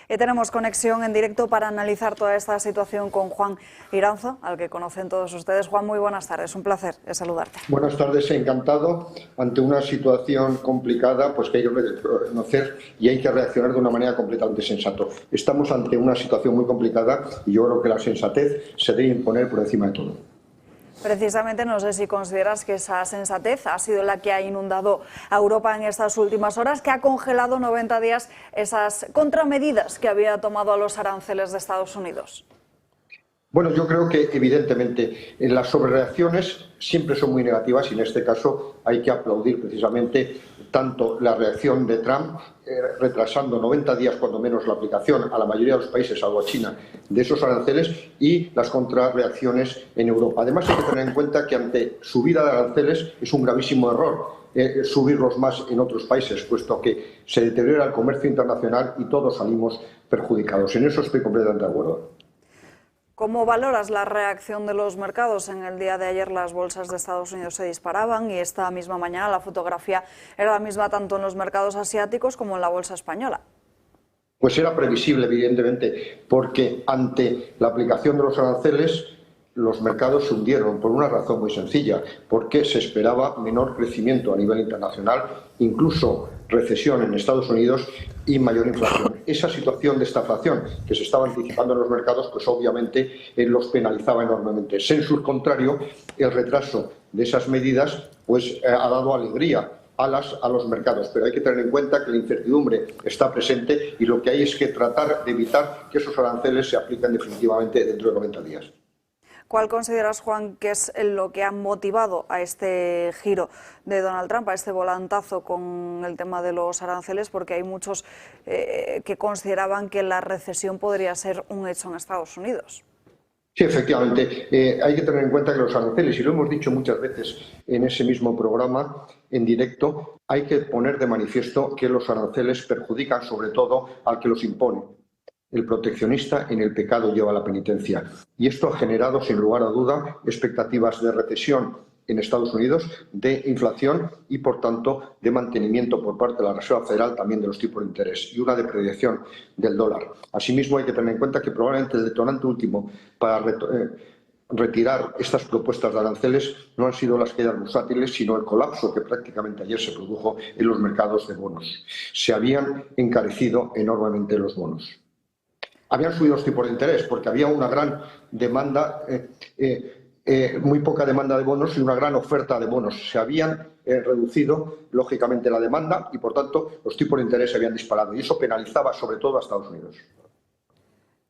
Y tenemos conexión en directo para analizar toda esta situación con Juan Iranzo, al que conocen todos ustedes. Juan, muy buenas tardes, un placer saludarte. Buenas tardes, encantado. Ante una situación complicada, pues que hay que reconocer y hay que reaccionar de una manera completamente sensata. Estamos ante una situación muy complicada y yo creo que la sensatez se debe imponer por encima de todo. Precisamente, no sé si consideras que esa sensatez ha sido la que ha inundado a Europa en estas últimas horas, que ha congelado 90 días esas contramedidas que había tomado a los aranceles de Estados Unidos. Bueno, yo creo que evidentemente las sobrereacciones siempre son muy negativas y en este caso hay que aplaudir precisamente tanto la reacción de Trump, retrasando 90 días cuando menos la aplicación a la mayoría de los países, salvo a China, de esos aranceles, y las contrarreacciones en Europa. Además hay que tener en cuenta que ante subida de aranceles es un gravísimo error subirlos más en otros países, puesto que se deteriora el comercio internacional y todos salimos perjudicados. En eso estoy completamente de acuerdo. ¿Cómo valoras la reacción de los mercados? En el día de ayer las bolsas de Estados Unidos se disparaban y esta misma mañana la fotografía era la misma tanto en los mercados asiáticos como en la bolsa española. Pues era previsible, evidentemente, porque ante la aplicación de los aranceles los mercados se hundieron por una razón muy sencilla, porque se esperaba menor crecimiento a nivel internacional, incluso recesión en Estados Unidos y mayor inflación. Esa situación de estagflación que se estaba anticipando en los mercados, pues obviamente los penalizaba enormemente. Sensu contrario, el retraso de esas medidas pues ha dado alegría a los mercados, pero hay que tener en cuenta que la incertidumbre está presente y lo que hay es que tratar de evitar que esos aranceles se apliquen definitivamente dentro de 90 días. ¿Cuál consideras, Juan, que es lo que ha motivado a este giro de Donald Trump, a este volantazo con el tema de los aranceles? Porque hay muchos que consideraban que la recesión podría ser un hecho en Estados Unidos. Sí, efectivamente. Hay que tener en cuenta que los aranceles, y lo hemos dicho muchas veces en ese mismo programa en directo, hay que poner de manifiesto que los aranceles perjudican sobre todo al que los impone. El proteccionista en el pecado lleva la penitencia. Y esto ha generado, sin lugar a duda, expectativas de recesión en Estados Unidos, de inflación y, por tanto, de mantenimiento por parte de la Reserva Federal también de los tipos de interés y una depreciación del dólar. Asimismo, hay que tener en cuenta que probablemente el detonante último para retirar estas propuestas de aranceles no han sido las caídas bursátiles, sino el colapso que prácticamente ayer se produjo en los mercados de bonos. Se habían encarecido enormemente los bonos. Habían subido los tipos de interés porque había una gran demanda, muy poca demanda de bonos y una gran oferta de bonos. Se habían reducido, lógicamente, la demanda y, por tanto, los tipos de interés se habían disparado y eso penalizaba sobre todo a Estados Unidos.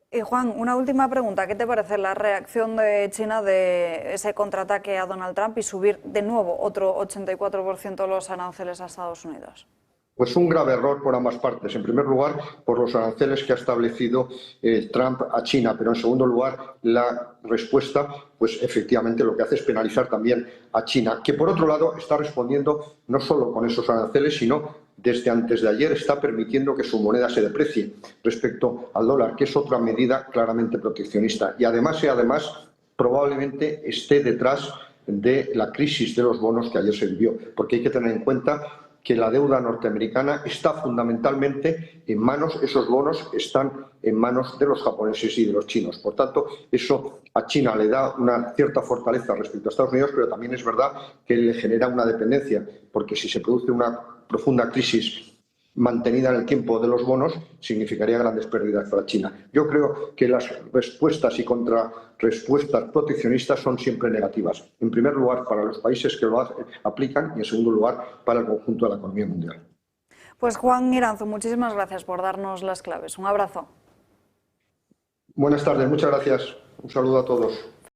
Y Juan, una última pregunta. ¿Qué te parece la reacción de China de ese contraataque a Donald Trump y subir de nuevo otro 84% los aranceles a Estados Unidos? Pues un grave error por ambas partes. En primer lugar, por los aranceles que ha establecido Trump a China, pero en segundo lugar, la respuesta, pues efectivamente lo que hace es penalizar también a China, que por otro lado está respondiendo no solo con esos aranceles, sino desde antes de ayer está permitiendo que su moneda se deprecie respecto al dólar, que es otra medida claramente proteccionista. Y además probablemente esté detrás de la crisis de los bonos que ayer se vivió, porque hay que tener en cuenta que la deuda norteamericana está fundamentalmente en manos, esos bonos están en manos de los japoneses y de los chinos. Por tanto, eso a China le da una cierta fortaleza respecto a Estados Unidos, pero también es verdad que le genera una dependencia, porque si se produce una profunda crisis mantenida en el tiempo de los bonos, significaría grandes pérdidas para China. Yo creo que las respuestas y contrarrespuestas proteccionistas son siempre negativas. En primer lugar, para los países que lo aplican y, en segundo lugar, para el conjunto de la economía mundial. Pues Juan Iranzo, muchísimas gracias por darnos las claves. Un abrazo. Buenas tardes, muchas gracias. Un saludo a todos.